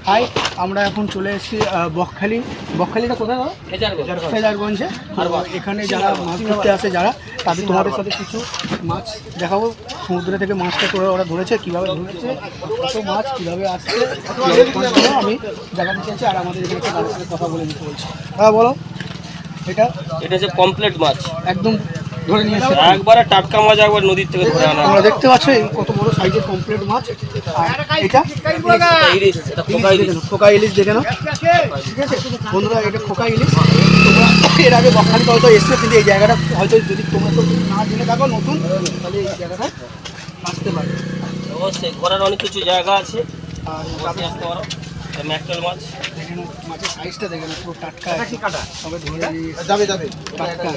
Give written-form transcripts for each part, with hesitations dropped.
High, আমরা এখন চলে এসেছি বকখালি। বকখালিটা কোথায়? ফেজারগঞ্জে। এখানে যারা মাছ ধরতে আসে যারা, তাদের তোমাদের সাথে কিছু মাছ দেখাবো। সমুদ্র থেকে মাছটা করে ওরা ধরেছে, কীভাবে ধরেছে, কত মাছ কীভাবে আসছে আমি দেখাতে চাইছি। আর আমাদের এখানে তাদের সাথে কথা বলে দিতে বলছি। হ্যাঁ বলো। এটা হচ্ছে কমপ্লিট মাছ, একদম ধরে নিয়ে এসে একবারে টাটকা মাছ, একবার নদীর থেকে ধরে আনা। তোমরা দেখতে পাচ্ছ এই কত বড় সাইজের কমপ্লিট মাছ। আর এটা খোকা ইলিশ, দেখে নাও। ঠিক আছে বন্ধুরা, এটা খোকা ইলিশ। তোমরা এর আগে বকখালিতে হয়তো এসছো, কিন্তু এই জায়গাটা হয়তো যদি তোমরা তো না জেনে থাকো নতুন, তাহলে এই জায়গাটা আসতে পারো। অবশ্যই ঘোরার অনেক কিছু জায়গা আছে, আর আসতে পারো। ম্যাকটেল মাছ দেখে নাও, মাছের সাইজটা দেখে নাও, পুরো টাটকা সবে ধরে যাবে টাটকা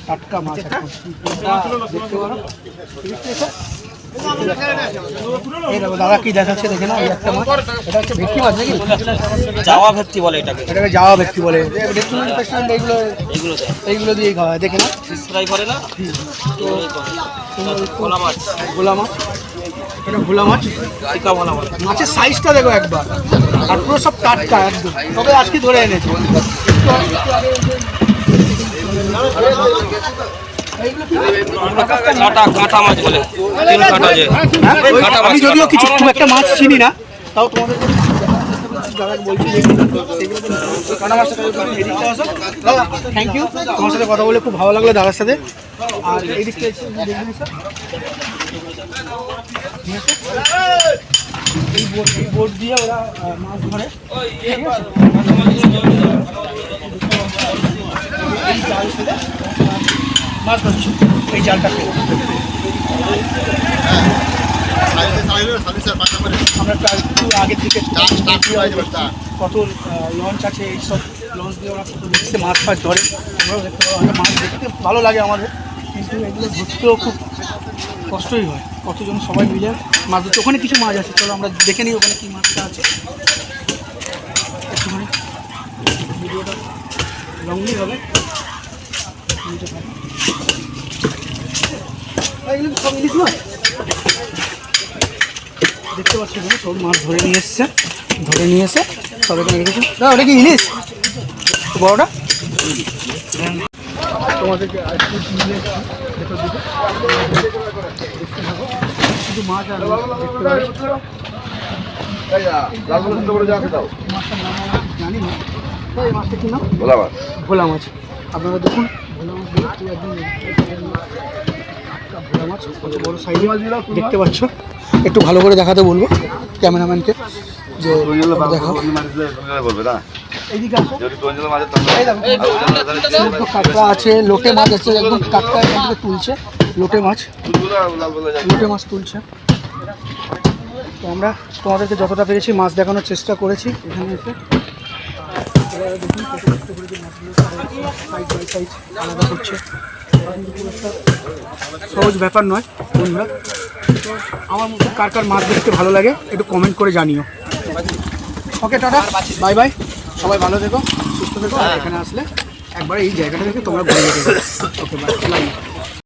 টাটকা মাছ। এখন দেখতে পারো। দাদা কি দেখাচ্ছে দেখে না, একটা মাছ। এটা হচ্ছে ভেটকি মাছ নাকি? জাওয়া ভেটকি বলে এটাকে। এটাকে জাওয়া ভেটকি বলে। রেস্টুরেন্ট এইগুলো দিয়েই খাওয়া হয়, দেখে না। ফিশ ফ্রাই করে না, ভোলা মাছ। ভোলা মাছ, এটা ভোলা মাছ। টিকা ভোলা মাছ। মাছের সাইজটা দেখো একবার, আর পুরো সব টাটকা একদম। তবে আজকে ধরে এনেছে। কাঁটা মাছ বলে, আমি যদিও কিছু খুব একটা মাছ চিনি না, তাও তোমাদের বলছি দাদা থ্যাংক ইউ। তোমার সাথে কথা বলে খুব ভালো লাগলো দাদার সাথে। আর এই দিকটা এই বোট দিয়ে ওরা মাছ ধরে। এই জাল ফেলে মাছ ধরছে, এই জালটা ফেলে। আমরা একটু আগের দিকে কত লঞ্চ আছে, এইসব লঞ্চ দিয়ে ওরা কত দেখতে মাছ ফাছ ধরে। আমরাও দেখতে পাবো, মাছ দেখতে ভালো লাগে আমাদের, কিন্তু এগুলো ধরতেও খুব কষ্টই হয়। কতজন সবাই মিলে মাছ ধরছে। ওখানে কিছু মাছ আছে, চলো আমরা দেখে নিই ওখানে কী মাছটা আছে। একটুখানি ভিডিওটা লংলি হবে। এগুলো সব ইলিশ মাছ দেখতে পাচ্ছি, সব মাছ ধরে নিয়ে এসছে, সব এখানে রেখেছে। না ওটা কি ইলিশ বড়টা? তোমাদেরকে শুধু মাছ আর জানি না। এই মাছটা কি নাম? ভোলা মাছ। আপনারা দেখুন, ভোলা মাছ কত বড় সাইজে দেখতে পাচ্ছ। একটু ভালো করে দেখাতে বলবো ক্যামেরাম্যানকে, যে দেখাও। এইদিকে কাঁকড়া আছে, লোটে মাছ আছে, একদম কাঁকড়া এখান থেকে তুলছে। লোটে মাছ তুলছে। তো আমরা তোমাদেরকে যতটা পেরেছি মাছ দেখানোর চেষ্টা করেছি এখানে এসে। দেখুন কত কষ্ট করে যে মাছগুলো সাইজ বাই সাইজ আলাদা করছে। সহজ ব্যাপার নয় বন্ধুরা। তো আমার মতো কার কার মাছ দেখতে ভালো লাগে একটু কমেন্ট করে জানিও। ওকে টাটা, বাই বাই, সবাই ভালো থেকো, সুস্থ থেকো। আর এখানে আসলে একবার এই জায়গাটা থেকে তোমরা ঘুরে যেতে। Okay bye.